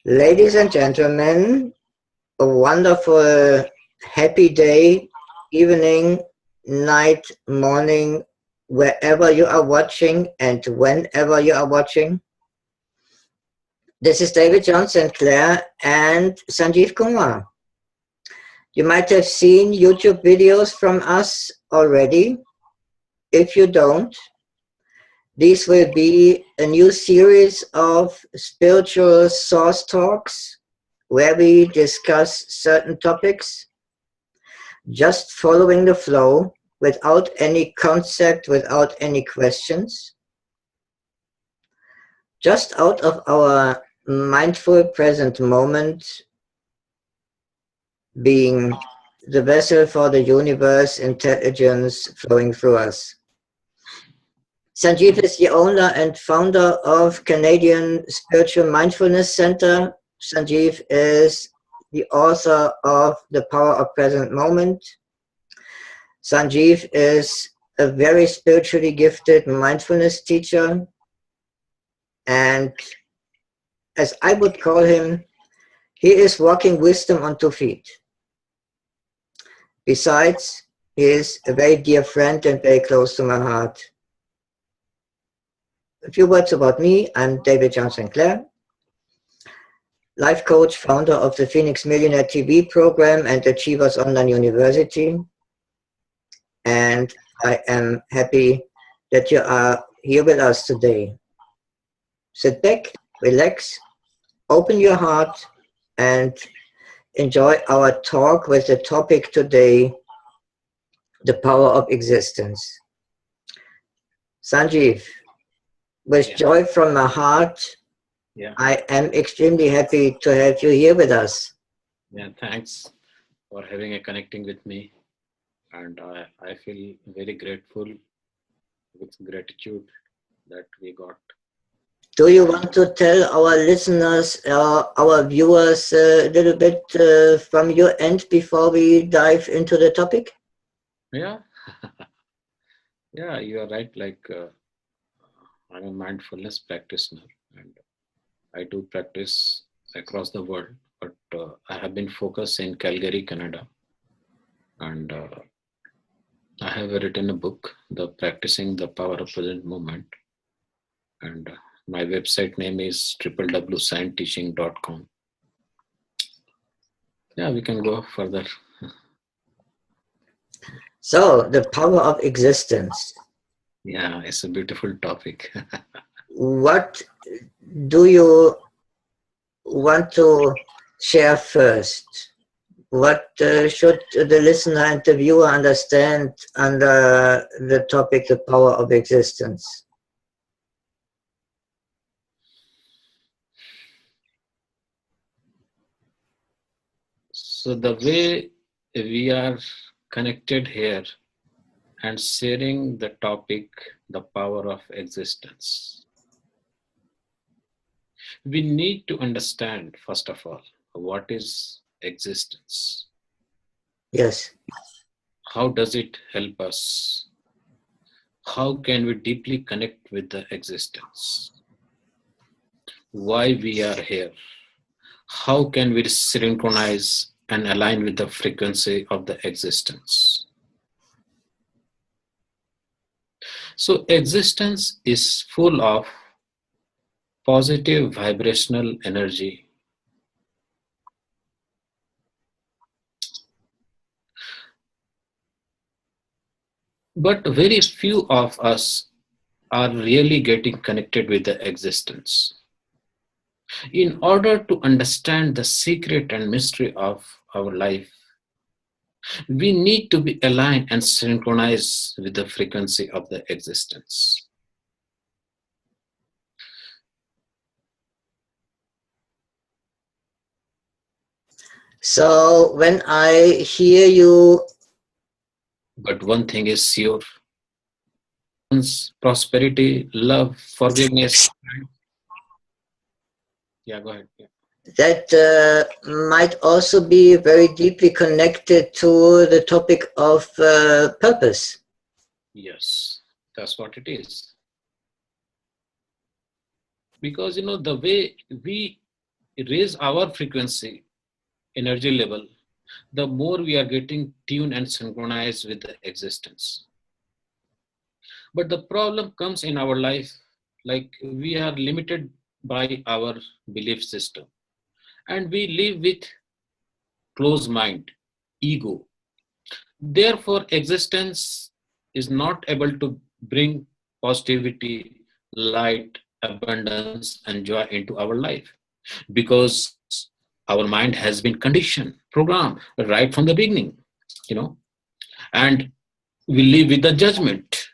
Ladies and gentlemen, a wonderful, happy day, evening, night, morning, wherever you are watching and whenever you are watching. This is David John St. Clair and Sanjeev Kumar. You might have seen YouTube videos from us already. If you don't, these will be a new series of spiritual source talks where we discuss certain topics just following the flow without any concept, without any questions, just out of our mindful present moment, being the vessel for the universe intelligence flowing through us. Sanjeev is the owner and founder of Canadian Spiritual Mindfulness Center. Sanjeev is the author of The Power of Present Moment. Sanjeev is a very spiritually gifted mindfulness teacher, and as I would call him, he is walking wisdom on 2 feet. Besides, he is a very dear friend and very close to my heart. A few words about me. I'm David John St. Clair, life coach, founder of the Phoenix Millionaire TV program and Achievers Online University. And I am happy that you are here with us today. Sit back, relax, open your heart, and enjoy our talk with the topic today, the power of existence. Sanjeev, with joy from my heart, I am extremely happy to have you here with us. Yeah, thanks for having a connecting with me. And I feel very grateful with gratitude that we got. Do you want to tell our listeners, our viewers a little bit from your end before we dive into the topic? Yeah. Yeah, you are right. I'm a mindfulness practitioner and I do practice across the world, but I have been focused in Calgary, Canada. And I have written a book, The Practicing the Power of Present Moment. And my website name is www.scienteaching.com. Yeah, we can go further. So, the power of existence. Yeah, it's a beautiful topic. What do you want to share first? What should the listener and the viewer understand under the topic, the power of existence? So the way we are connected here and sharing the topic, the power of existence, we need to understand, first of all, what is existence? Yes. How does it help us? How can we deeply connect with the existence? Why we are here? How can we synchronize and align with the frequency of the existence? So existence is full of positive vibrational energy. But very few of us are really getting connected with the existence. In order to understand the secret and mystery of our life, we need to be aligned and synchronized with the frequency of the existence. So when I hear you... But one thing is sure, prosperity, love, forgiveness. Yeah, go ahead. Yeah. That might also be very deeply connected to the topic of purpose. Yes, that's what it is. Because, the way we raise our frequency, energy level, the more we are getting tuned and synchronized with the existence. But the problem comes in our life, like we are limited by our belief system, and we live with closed mind, ego. Therefore, existence is not able to bring positivity, light, abundance, and joy into our life because our mind has been conditioned, programmed right from the beginning, you know, and we live with the judgment.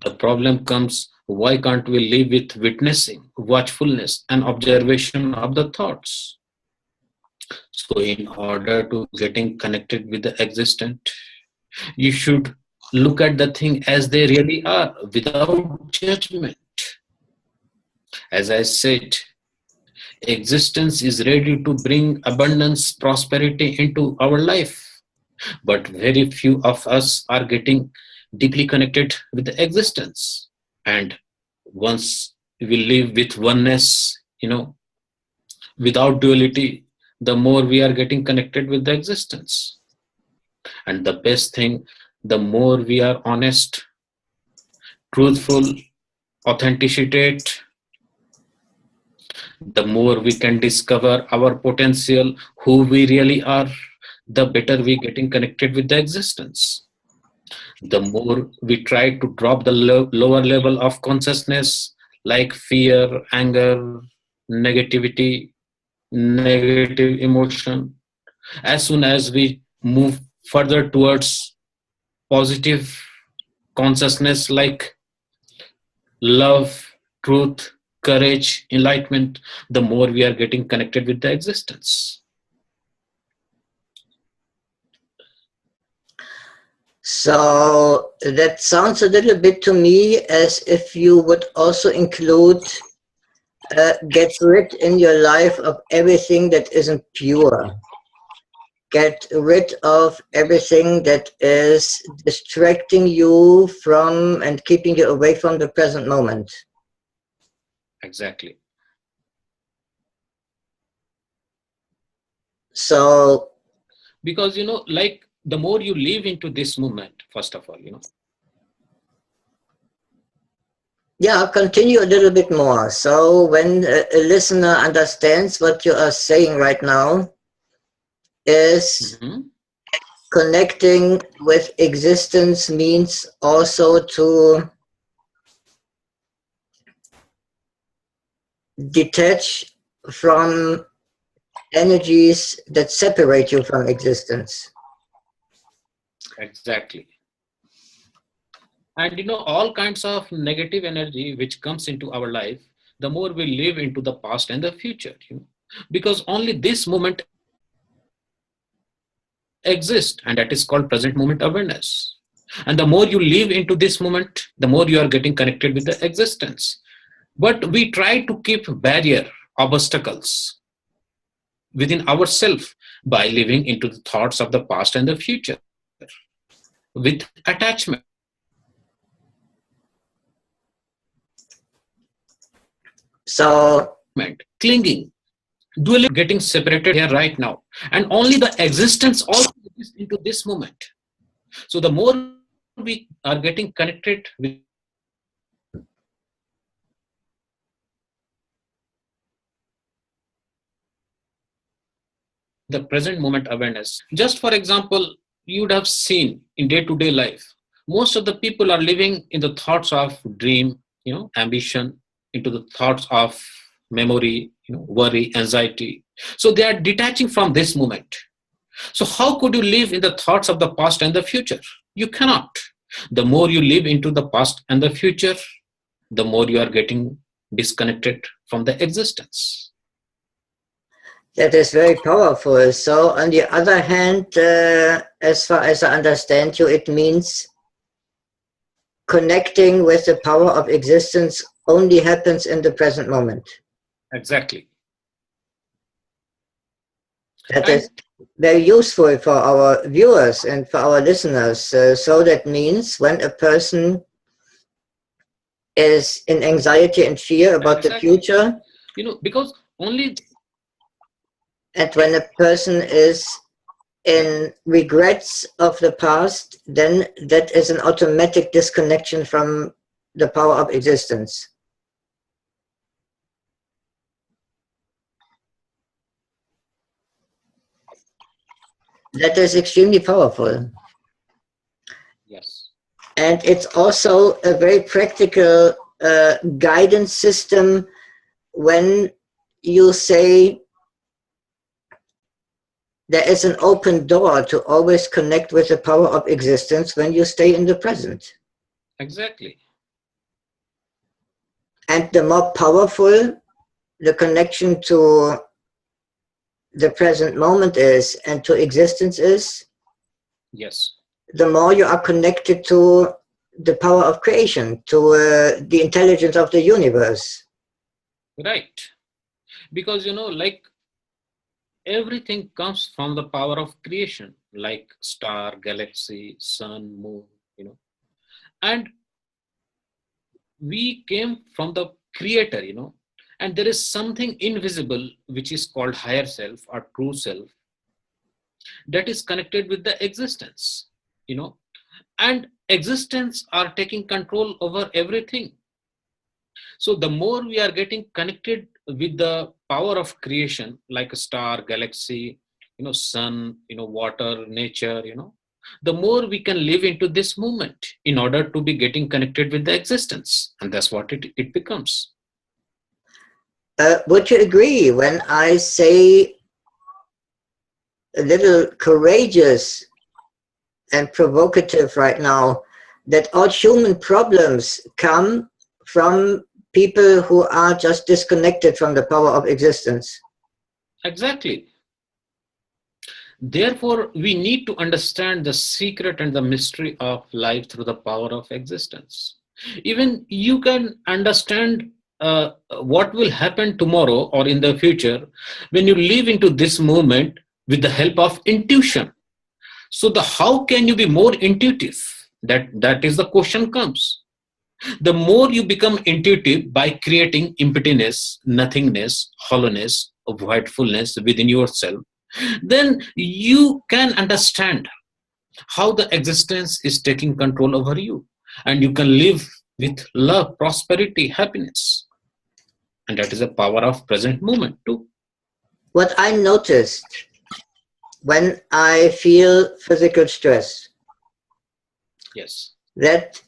The problem comes, why can't we live with witnessing, watchfulness, and observation of the thoughts? So, in order to getting connected with the existent, you should look at the thing as they really are without judgment. As I said, existence is ready to bring abundance, prosperity into our life, but very few of us are getting deeply connected with the existence. And once we live with oneness, without duality, the more we are getting connected with the existence. And the best thing, the more we are honest, truthful, authenticate, the more we can discover our potential, who we really are, the better we getting connected with the existence. The more we try to drop the lower level of consciousness, like fear, anger, negativity, negative emotion, as soon as we move further towards positive consciousness like love, truth, courage, enlightenment, the more we are getting connected with the existence. So that sounds a little bit to me as if you would also include get rid in your life of everything that isn't pure. Get rid of everything that is distracting you from and keeping you away from the present moment. Exactly. So, because like the more you live into this moment, first of all, yeah, continue a little bit more. So when a listener understands what you are saying right now is connecting with existence means also to detach from energies that separate you from existence. Exactly. And all kinds of negative energy which comes into our life, the more we live into the past and the future, because only this moment exists, and that is called present moment awareness. And the more you live into this moment, the more you are getting connected with the existence. But we try to keep barrier, obstacles within ourselves by living into the thoughts of the past and the future with attachment. So, clinging, dually getting separated here right now, and only the existence also exists into this moment. So the more we are getting connected with the present moment awareness, just for example, you would have seen in day-to-day life, most of the people are living in the thoughts of dream, ambition, into the thoughts of memory, worry, anxiety. So they are detaching from this moment. So how could you live in the thoughts of the past and the future? You cannot. The more you live into the past and the future, the more you are getting disconnected from the existence. that is very powerful. So on the other hand, as far as I understand you, it means connecting with the power of existence only happens in the present moment. Exactly. That is very useful for our viewers and for our listeners. So that means when a person is in anxiety and fear about the future, because only And when a person is in regrets of the past, then that is an automatic disconnection from the power of existence. That is extremely powerful. Yes. And it's also a very practical guidance system when you say there is an open door to always connect with the power of existence when you stay in the present. Exactly. And the more powerful the connection to the present moment is and to existence is, Yes. the more you are connected to the power of creation, to the intelligence of the universe. Right. Because, like everything comes from the power of creation, like star, galaxy, sun, moon, and we came from the creator, and there is something invisible which is called higher self or true self that is connected with the existence, and existence are taking control over everything. So the more we are getting connected with the power of creation, like a star, galaxy, sun, water, nature, the more we can live into this moment in order to be getting connected with the existence. And that's what it becomes. Would you agree when I say a little courageous and provocative right now that all human problems come from people who are just disconnected from the power of existence? Exactly. Therefore, we need to understand the secret and the mystery of life through the power of existence. Even you can understand what will happen tomorrow or in the future when you live into this moment with the help of intuition. So, the how can you be more intuitive? That is the question comes. The more you become intuitive by creating emptiness, nothingness, hollowness, voidfulness within yourself, then you can understand how the existence is taking control over you, and you can live with love, prosperity, happiness. And that is the power of present moment too. What I noticed when I feel physical stress, Yes. that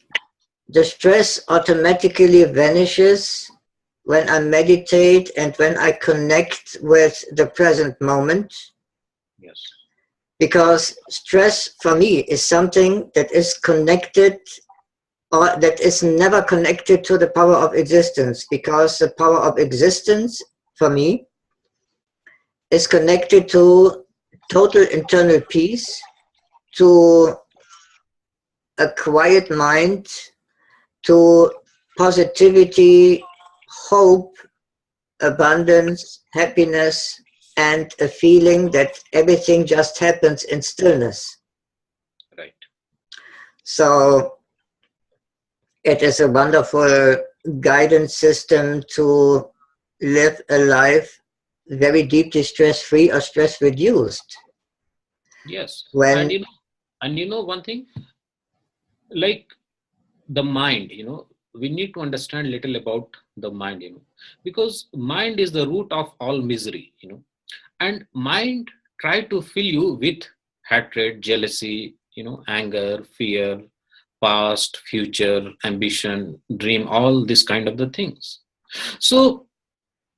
the stress automatically vanishes when I meditate and when I connect with the present moment. Yes. Because stress for me is something that is connected or that is never connected to the power of existence, because the power of existence for me is connected to total internal peace, to a quiet mind, to positivity, hope, abundance, happiness, and a feeling that everything just happens in stillness. Right. So it is a wonderful guidance system to live a life very deeply stress-free or stress-reduced. Yes. When And one thing, like the mind, we need to understand little about the mind, because mind is the root of all misery, and mind try to fill you with hatred, jealousy, anger, fear, past, future, ambition, dream, all this kind of the things. So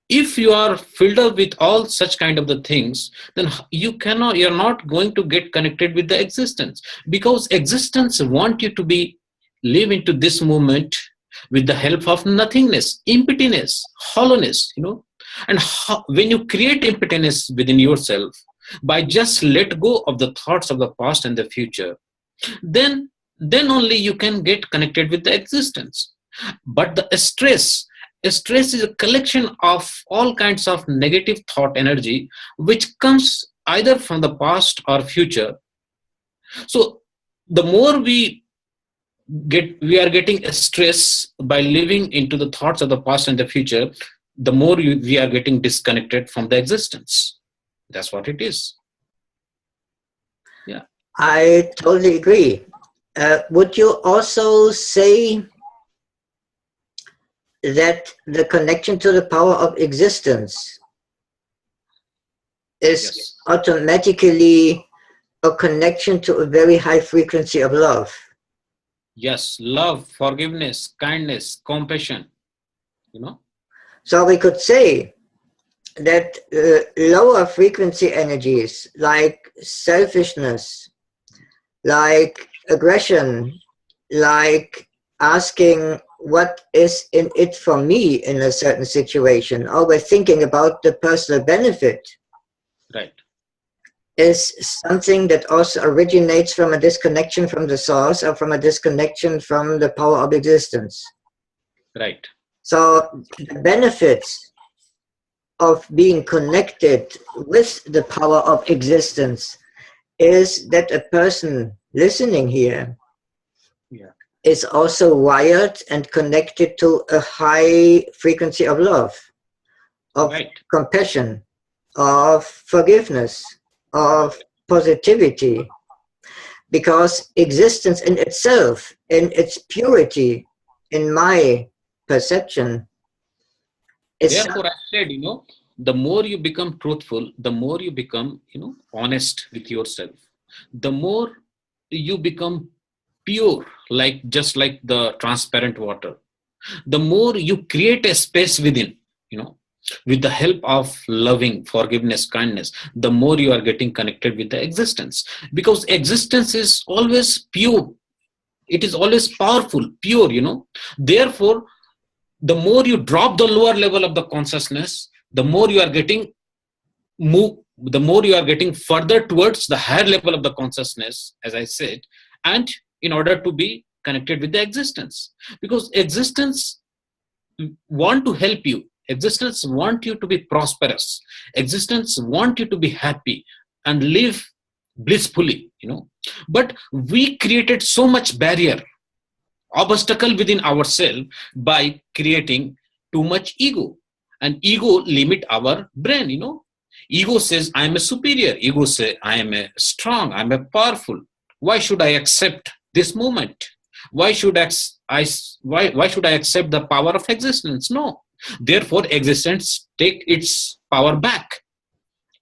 if you are filled up with all such kind of the things, then you're not going to get connected with the existence, because existence want you to be live into this moment with the help of nothingness, emptiness, hollowness, and when you create emptiness within yourself by just let go of the thoughts of the past and the future, then only you can get connected with the existence. But the stress is a collection of all kinds of negative thought energy which comes either from the past or future. So the more we are getting stress by living into the thoughts of the past and the future, the more we are getting disconnected from the existence. That's what it is. Yeah. I totally agree. Would you also say that the connection to the power of existence is Yes. automatically a connection to a very high frequency of love? Yes. Love, forgiveness, kindness, compassion. So we could say that lower frequency energies like selfishness, like aggression, like asking what is in it for me in a certain situation, always thinking about the personal benefit, Right. is something that also originates from a disconnection from the source or from a disconnection from the power of existence. Right. So the benefits of being connected with the power of existence is that a person listening here is also wired and connected to a high frequency of love, of compassion, of forgiveness, of positivity, because existence in itself, in its purity, in my perception, is Therefore, I said, the more you become truthful, the more you become, honest with yourself, the more you become pure, just like the transparent water, the more you create a space within, with the help of loving, forgiveness, kindness, the more you are getting connected with the existence, because existence is always pure. It is always powerful, pure, Therefore, the more you drop the lower level of the consciousness, the more you are getting the more you are getting further towards the higher level of the consciousness, as I said, and in order to be connected with the existence, because existence want to help you, existence want you to be prosperous, existence want you to be happy and live blissfully, but we created so much barrier, obstacle within ourselves by creating too much ego, and ego limit our brain. Ego says I am a superior, ego say I am a strong, I am a powerful, why should I accept this moment, why should why should I accept the power of existence? No. Therefore existence take its power back,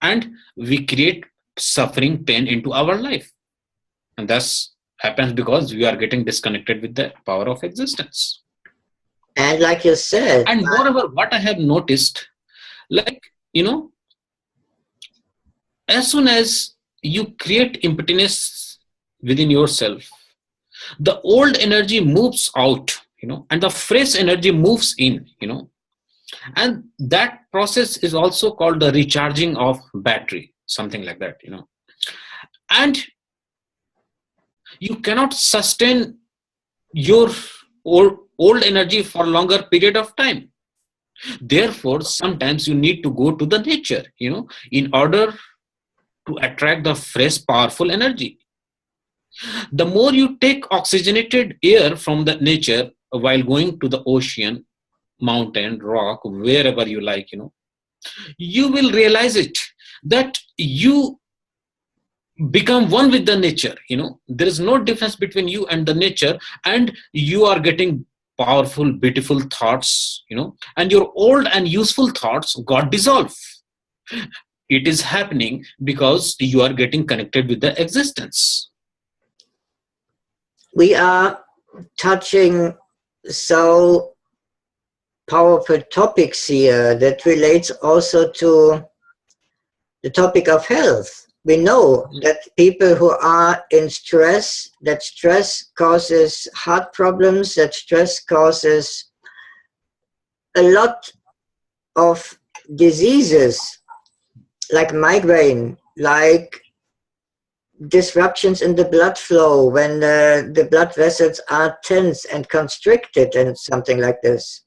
and we create suffering, pain into our life, and thus happens because we are getting disconnected with the power of existence. and like you said, And moreover, what I have noticed, like, as soon as you create emptiness within yourself, the old energy moves out, and the fresh energy moves in, and that process is also called the recharging of battery, something like that, and you cannot sustain your old energy for longer period of time. Therefore sometimes you need to go to the nature, in order to attract the fresh powerful energy. The more you take oxygenated air from the nature while going to the ocean, mountain, rock, wherever you like, you will realize it, that you become one with the nature. There is no difference between you and the nature, and you are getting powerful, beautiful thoughts, and your old and useful thoughts got dissolved. It is happening because you are getting connected with the existence. We are touching so powerful topics here that relates also to the topic of health. We know that people who are in stress, that stress causes heart problems, that stress causes a lot of diseases like migraine, like disruptions in the blood flow when the blood vessels are tense and constricted and something like this.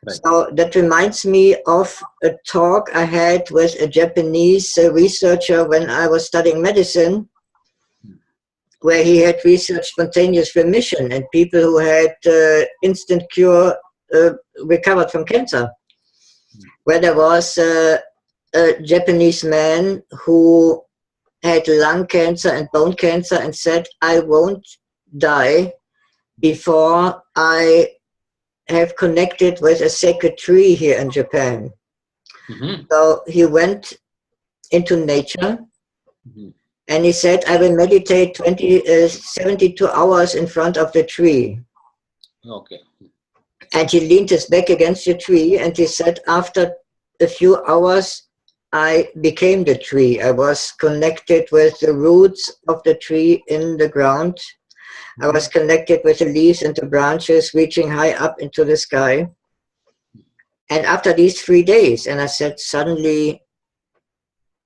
Right. So that reminds me of a talk I had with a Japanese researcher when I was studying medicine, where he had researched spontaneous remission and people who had instant cure recovered from cancer, where there was a Japanese man who had lung cancer and bone cancer and said, I won't die before I have connected with a sacred tree here in Japan. So he went into nature and he said, I will meditate 72 hours in front of the tree. Okay. And he leaned his back against the tree and he said, after a few hours, I became the tree. I was connected with the roots of the tree in the ground. I was connected with the leaves and the branches reaching high up into the sky. And after these 3 days, and I said, suddenly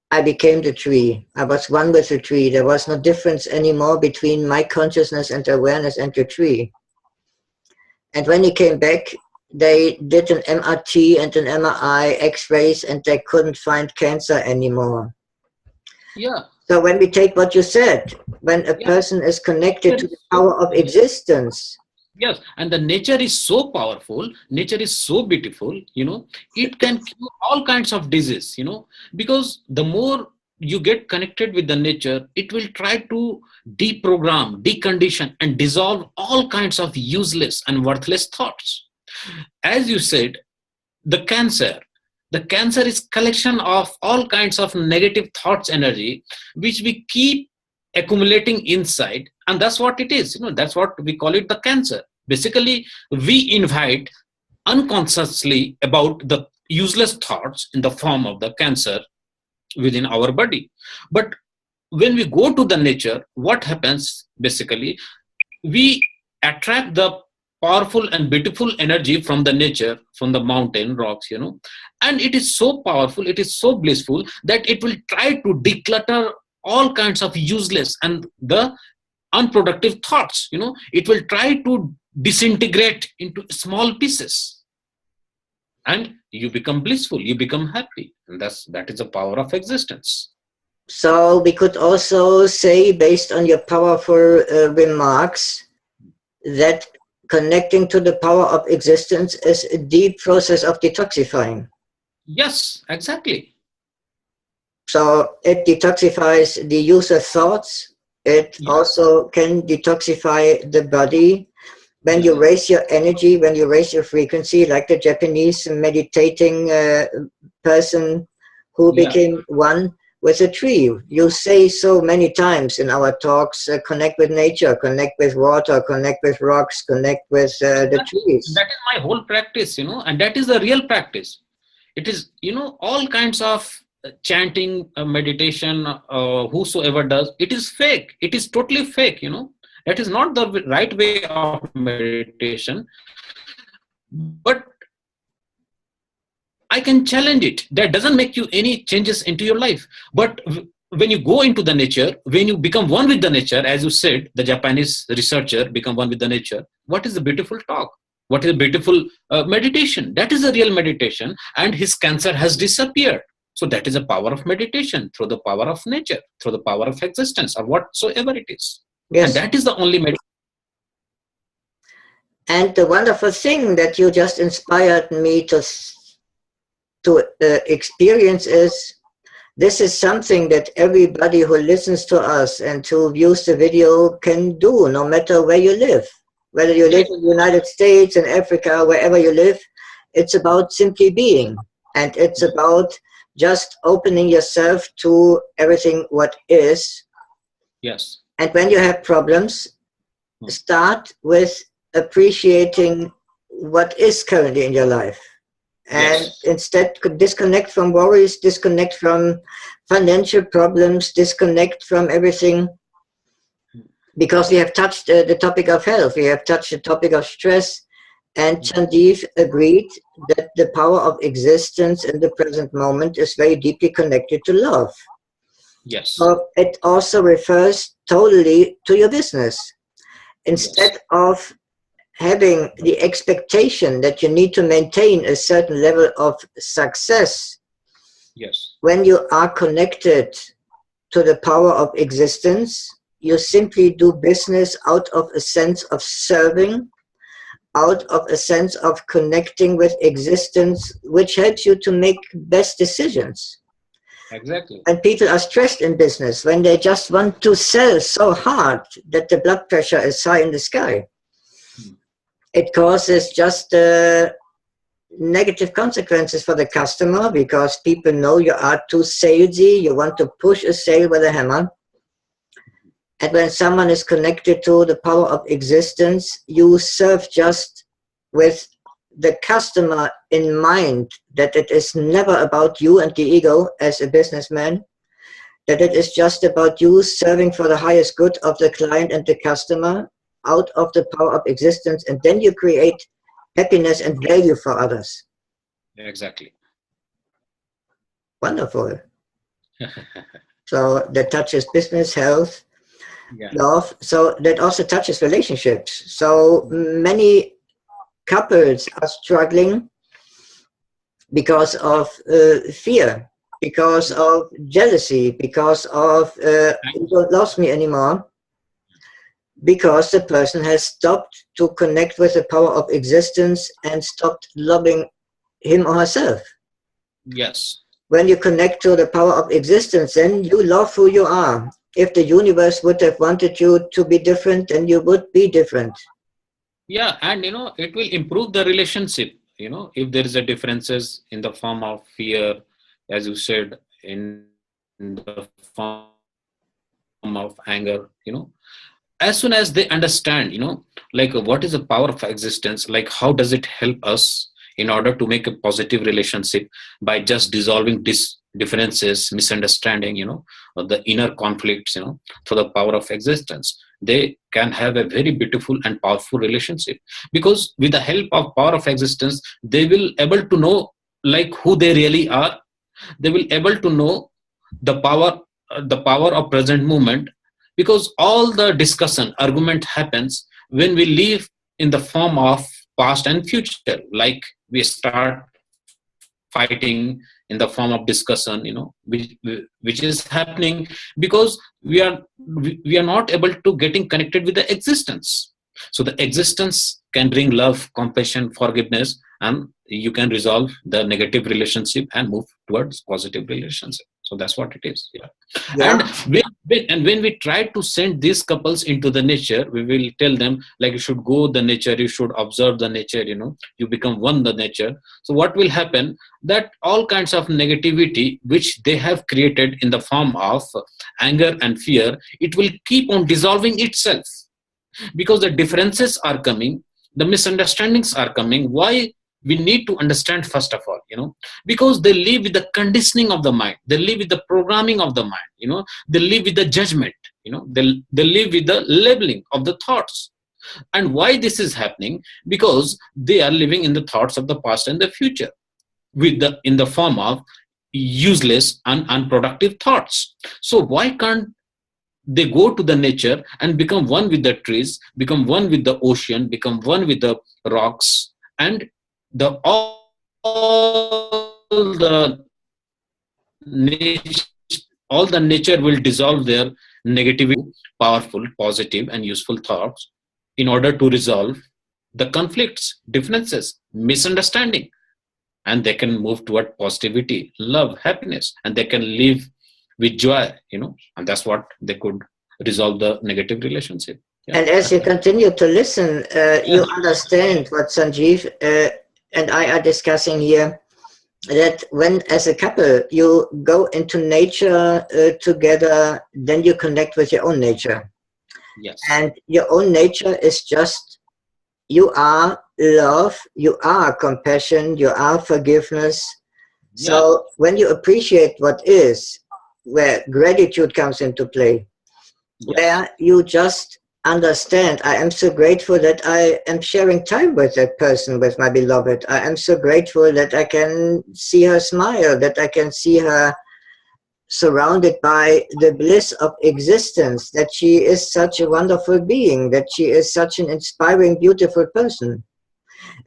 I became the tree. I was one with the tree. There was no difference anymore between my consciousness and awareness and the tree. And when he came back, they did an MRT and an MRI, X-rays, and they couldn't find cancer anymore. Yeah. So when we take what you said, when a person is connected to the power of existence. Yes, and the nature is so powerful, nature is so beautiful, it can cure all kinds of disease, because the more you get connected with the nature, it will try to deprogram, decondition, and dissolve all kinds of useless and worthless thoughts. As you said, the cancer is collection of all kinds of negative thoughts energy, which we keep accumulating inside, and that's what it is. That's what we call it, the cancer. Basically, we invite unconsciously about the useless thoughts in the form of the cancer within our body. But when we go to the nature, what happens? Basically, we attract the powerful and beautiful energy from the nature, from the mountain rocks, and it is so powerful, it is so blissful that it will try to declutter all kinds of useless and the unproductive thoughts. It will try to disintegrate into small pieces, and you become blissful, you become happy, and that is the power of existence. So we could also say, based on your powerful remarks, that connecting to the power of existence is a deep process of detoxifying. Yes, exactly. So it detoxifies the use of thoughts. It also can detoxify the body. When you raise your energy, when you raise your frequency, like the Japanese meditating person who became one with a tree. You say so many times in our talks, connect with nature, connect with water, connect with rocks, connect with the trees. That is my whole practice, and that is the real practice. It is, all kinds of chanting, meditation, whosoever does, it is fake. It is totally fake, That is not the right way of meditation. But I can challenge it. That doesn't make you any changes into your life. But when you go into the nature, when you become one with the nature, as you said, the Japanese researcher become one with the nature, what is the beautiful talk? What is a beautiful meditation? That is a real meditation, and his cancer has disappeared. So that is a power of meditation, through the power of nature, through the power of existence, or whatsoever it is. Yes. And that is the only meditation. And the wonderful thing that you just inspired me to experience is, this is something that everybody who listens to us and who views the video can do, no matter where you live. Whether you live in the United States, in Africa, wherever you live, it's about simply being. And it's about just opening yourself to everything what is. Yes. And when you have problems, start with appreciating what is currently in your life. And instead disconnect from worries, disconnect from financial problems, disconnect from everything. Because we have touched the topic of health, we have touched the topic of stress, and Chandeep agreed that the power of existence in the present moment is very deeply connected to love. Yes. So it also refers totally to your business. Instead of having the expectation that you need to maintain a certain level of success, when you are connected to the power of existence, you simply do business out of a sense of serving, out of a sense of connecting with existence, which helps you to make best decisions. Exactly. And people are stressed in business when they just want to sell so hard that the blood pressure is high in the sky. Hmm. It causes just negative consequences for the customer because people know you are too salesy, you want to push a sale with a hammer. And when someone is connected to the power of existence, you serve just with the customer in mind, that it is never about you and the ego as a businessman, that it is just about you serving for the highest good of the client and the customer out of the power of existence, and then you create happiness and value for others. Exactly. Wonderful. So that touches business, health, Yeah. love. So that also touches relationships. So many couples are struggling because of fear, because of jealousy, because of you don't love me anymore, because the person has stopped to connect with the power of existence and stopped loving him or herself. Yes. When you connect to the power of existence, then you love who you are. If the universe would have wanted you to be different, then you would be different. Yeah, and it will improve the relationship. If there is a differences in the form of fear, as you said, in the form of anger, as soon as they understand, like what is the power of existence, like how does it help us in order to make a positive relationship by just dissolving differences, misunderstanding, or the inner conflicts, for the power of existence, they can have a very beautiful and powerful relationship, because with the help of power of existence, they will able to know like who they really are. They will able to know the power of present moment, because all the discussion argument happens when we live in the form of past and future, like we start fighting in the form of discussion, which is happening because we are not able to getting connected with the existence. So the existence can bring love, compassion, forgiveness, and you can resolve the negative relationship and move towards positive relationship. So that's what it is. Yeah. and Yeah. when we try to send these couples into the nature, we will tell them like you should go the nature, you should observe the nature, you become one the nature. So what will happen, that all kinds of negativity which they have created in the form of anger and fear, it will keep on dissolving itself, because the differences are coming, the misunderstandings are coming. Why? We need to understand first of all, because they live with the conditioning of the mind, they live with the programming of the mind, they live with the judgment, they live with the labeling of the thoughts. And why this is happening? Because they are living in the thoughts of the past and the future, with the in the form of useless and unproductive thoughts. So why can't they go to the nature and become one with the trees, become one with the ocean, become one with the rocks, and all the nature will dissolve their negativity powerful, positive, and useful thoughts in order to resolve the conflicts, differences, misunderstanding, and they can move toward positivity, love, happiness, and they can live with joy, and that's what they could resolve the negative relationship. Yeah. And as you continue to listen, you understand what Sanjeev and I are discussing here, that when as a couple you go into nature together, then you connect with your own nature. Yes. And your own nature is just, you are love, you are compassion, you are forgiveness. Yeah. So when you appreciate what is, where gratitude comes into play, Yes. where you just understand, I am so grateful that I am sharing time with that person, with my beloved. I am so grateful that I can see her smile, that I can see her surrounded by the bliss of existence, that she is such a wonderful being, that she is such an inspiring, beautiful person.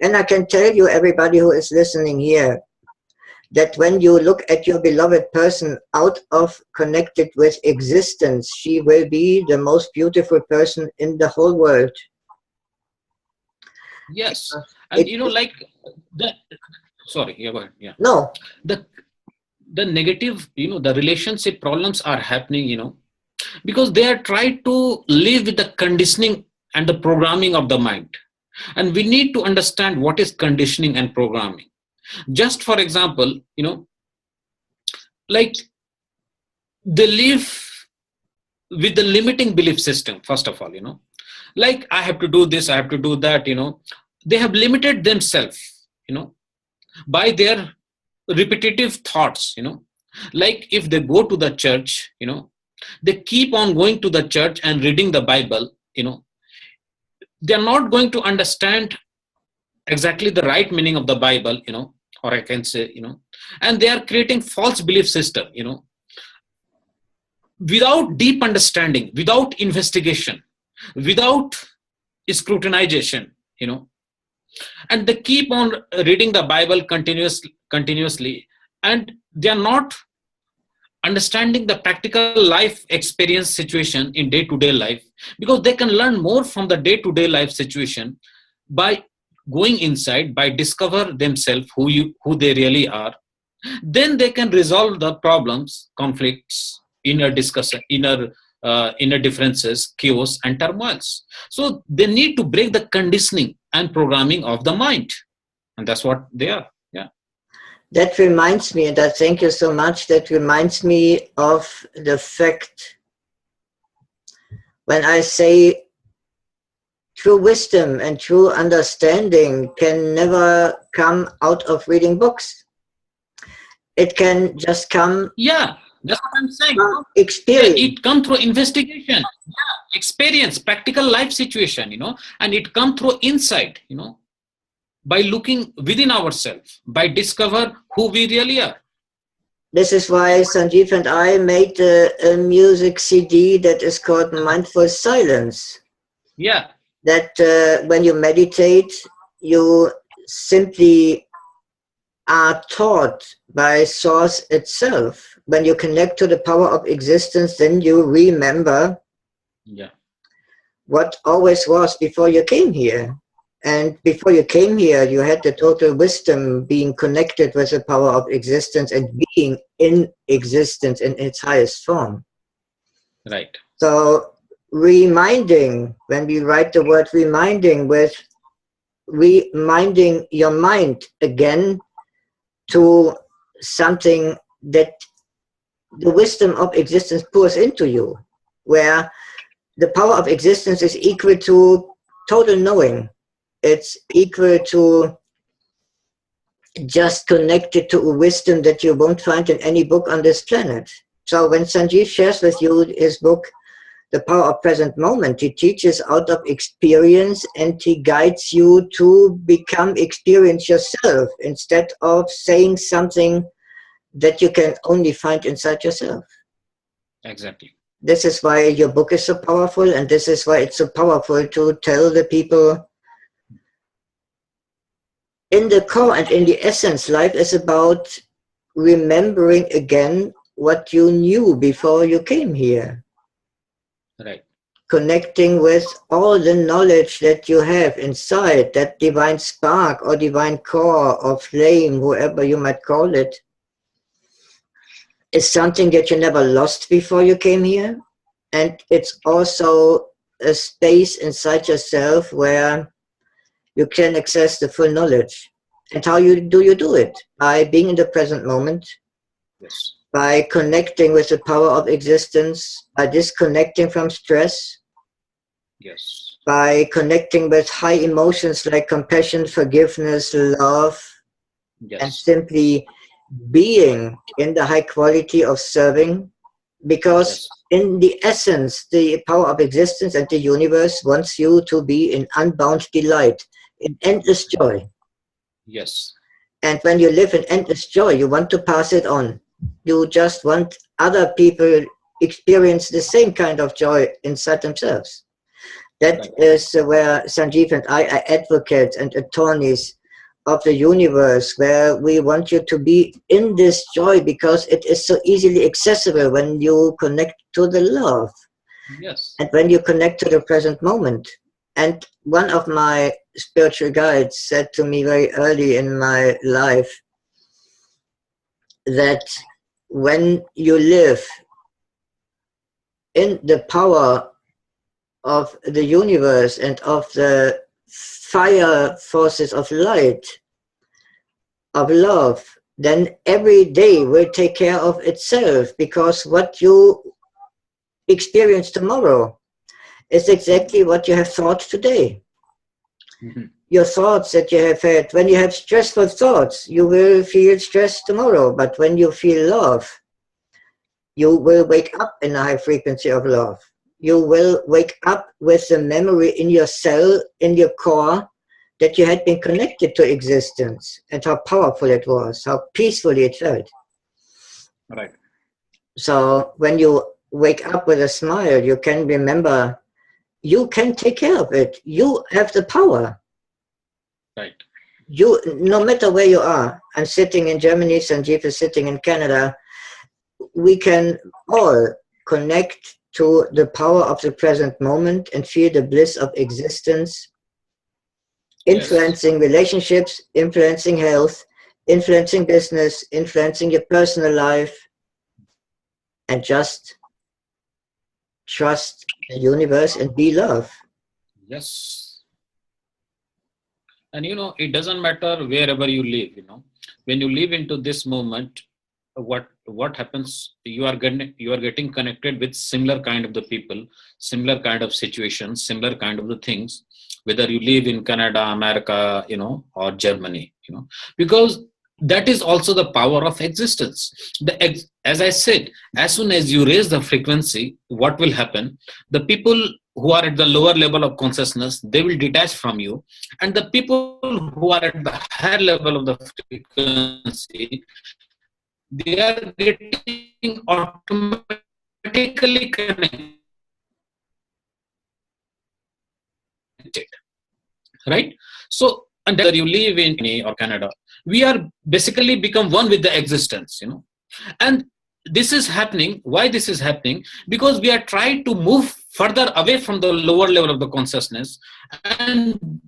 And I can tell you, everybody who is listening here, that when you look at your beloved person out of connected with existence, she will be the most beautiful person in the whole world. Yes. And It is, like the sorry, yeah, go ahead. Yeah. no, The the negative, the relationship problems are happening, because they are trying to live with the conditioning and the programming of the mind. And we need to understand what is conditioning and programming. Just for example, like they live with the limiting belief system, first of all, like I have to do this, I have to do that, they have limited themselves, by their repetitive thoughts, like if they go to the church, they keep on going to the church and reading the Bible, they're not going to understand exactly the right meaning of the Bible, or I can say, and they are creating false belief system, without deep understanding, without investigation, without scrutinization, and they keep on reading the Bible continuously, and they are not understanding the practical life experience situation in day-to-day life, because they can learn more from the day-to-day life situation by going inside, by discover themselves who they really are. Then they can resolve the problems, conflicts, inner discussion, inner differences, chaos and turmoils. So they need to break the conditioning and programming of the mind, and that's what they are. Yeah. That reminds me, and I thank you so much, that reminds me of the fact when I say true wisdom and true understanding can never come out of reading books. It can just come, Yeah, that's what I'm saying. from experience. It comes through investigation, experience, practical life situation, and it comes through insight, by looking within ourselves, by discover who we really are. This is why Sanjeev and I made a music CD that is called Mindful Silence. Yeah. That when you meditate, you simply are taught by Source itself. When you connect to the power of existence, then you remember what always was before you came here. And before you came here, you had the total wisdom, being connected with the power of existence and being in existence in its highest form. Right. So reminding, when we write the word reminding, with reminding your mind again to something that the wisdom of existence pours into you, where the power of existence is equal to total knowing. It's equal to just connected to a wisdom that you won't find in any book on this planet. So when Sanjeev shares with you his book, The Power of Present Moment, he teaches out of experience and he guides you to become experience yourself instead of saying something that you can only find inside yourself. Exactly. This is why your book is so powerful, and this is why it's so powerful to tell the people in the core and in the essence, life is about remembering again what you knew before you came here. Right. Connecting with all the knowledge that you have inside, that divine spark or divine core or flame, whoever you might call it, is something that you never lost before you came here. And it's also a space inside yourself where you can access the full knowledge. And how do you do it? By being in the present moment, Yes. by connecting with the power of existence, by disconnecting from stress, yes, by connecting with high emotions like compassion, forgiveness, love, yes, and simply being in the high quality of serving. Because yes, in the essence, the power of existence and the universe wants you to be in unbound delight, in endless joy. yes, And when you live in endless joy, you want to pass it on. You just want other people experience the same kind of joy inside themselves. That right. is where Sanjeev and I are advocates and attorneys of the universe, where we want you to be in this joy because it is so easily accessible when you connect to the love. Yes. And when you connect to the present moment. And one of my spiritual guides said to me very early in my life that when you live in the power of the universe and of the fire forces of light, of love, then every day will take care of itself, because what you experience tomorrow is exactly what you have thought today. Mm-hmm. Your thoughts that you have had, when you have stressful thoughts, you will feel stress tomorrow, but when you feel love, you will wake up in a high frequency of love. You will wake up with the memory in your cell, in your core, that you had been connected to existence and how powerful it was, how peacefully it felt. Right. So when you wake up with a smile, you can remember you can take care of it. You have the power. Right. You, no matter where you are, I'm sitting in Germany, Sanjeev is sitting in Canada, we can all connect to the power of the present moment and feel the bliss of existence, influencing relationships, influencing health, influencing business, influencing your personal life, and just trust the universe and be love. Yes. And it doesn't matter wherever you live, when you live into this moment, what happens, you are getting connected with similar kind of the people, similar kind of situations, similar kind of the things, whether you live in Canada, America, or Germany, because that is also the power of existence. As I said, as soon as you raise the frequency, what will happen? The people who are at the lower level of consciousness, they will detach from you, and the people who are at the higher level of the frequency, they are getting automatically connected, right? So, and whether you live in or Canada, we are basically become one with the existence, and this is happening. Why this is happening? Because we are trying to move further away from the lower level of the consciousness, and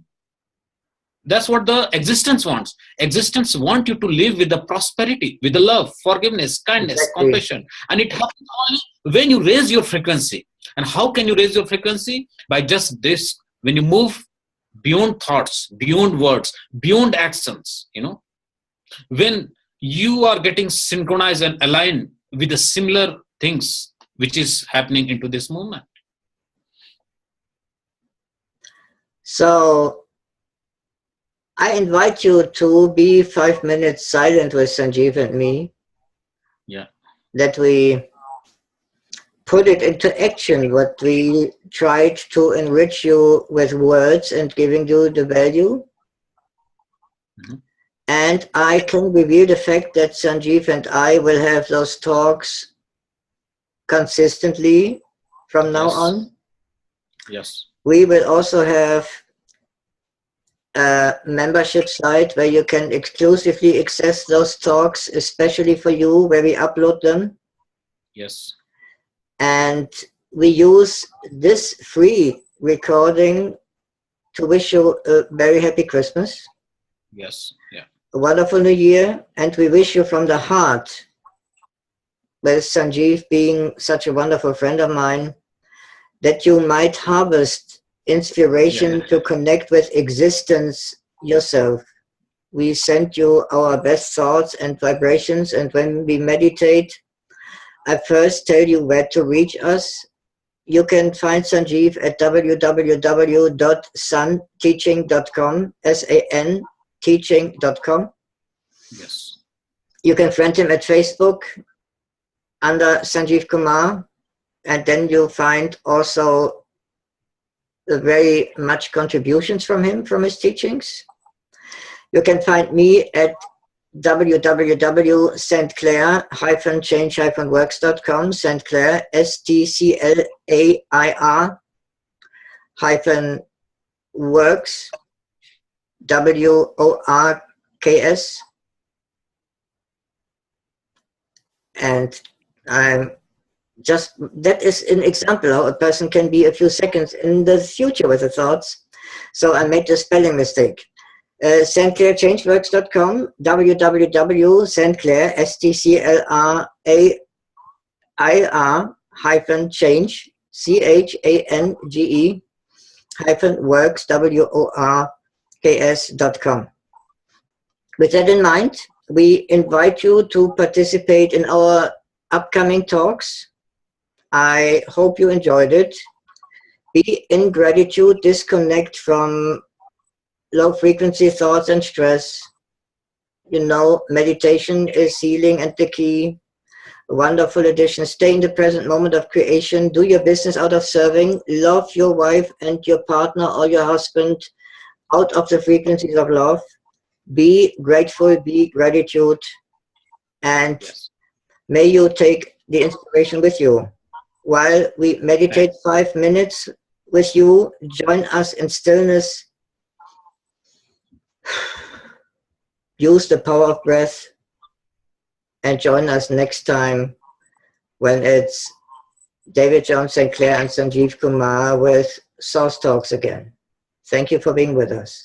that's what the existence wants. Existence wants you to live with the prosperity, with the love, forgiveness, kindness, Exactly. compassion. And it happens only when you raise your frequency. And how can you raise your frequency? By just this, when you move beyond thoughts, beyond words, beyond actions, when you are getting synchronized and aligned with the similar things which is happening into this movement. So I invite you to be 5 minutes silent with Sanjeev and me. Yeah. That we put it into action, what we tried to enrich you with words and giving you the value. Mm-hmm. And I can reveal the fact that Sanjeev and I will have those talks consistently from now on. Yes. We will also have a membership site where you can exclusively access those talks, especially for you, where we upload them. Yes. And we use this free recording to wish you a very happy Christmas. Yes. Yeah. A wonderful New Year. And we wish you from the heart, with Sanjeev being such a wonderful friend of mine, that you might harvest inspiration to connect with existence yourself. We send you our best thoughts and vibrations, and when we meditate, I first tell you where to reach us. You can find Sanjeev at www.santeaching.com, S-A-N, teaching.com. Yes. You can friend him at Facebook under Sanjeev Kumar, and then you'll find also very much contributions from him, from his teachings. You can find me at www.stclair-change-works.com, St. Clair, STCLAIR-works, WORKS. And I'm just, that is an example how a person can be a few seconds in the future with the thoughts. So I made the spelling mistake. StClairChangeworks.com, www.StClair, StClair-change, CHANGE works, WORKS.com. With that in mind, we invite you to participate in our upcoming talks. I hope you enjoyed it. Be in gratitude, disconnect from low frequency thoughts and stress. You know, meditation is healing and the key. A wonderful addition. Stay in the present moment of creation. Do your business out of serving. Love your wife and your partner or your husband out of the frequencies of love. Be grateful, be gratitude, and Yes. may you take the inspiration with you. While we meditate 5 minutes with you, join us in stillness. Use the power of breath and join us next time when it's David Jones, St. Clair, and Sanjeev Kumar with Source Talks again. Thank you for being with us.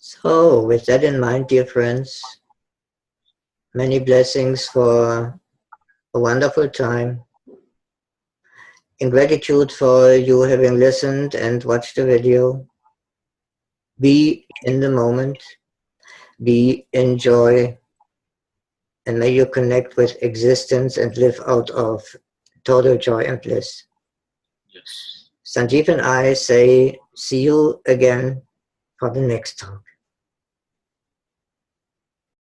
So, with that in mind, dear friends, many blessings for a wonderful time. In gratitude for you having listened and watched the video. Be in the moment, be in joy, and may you connect with existence and live out of total joy and bliss. Yes. Sanjeev and I say, see you again for the next talk.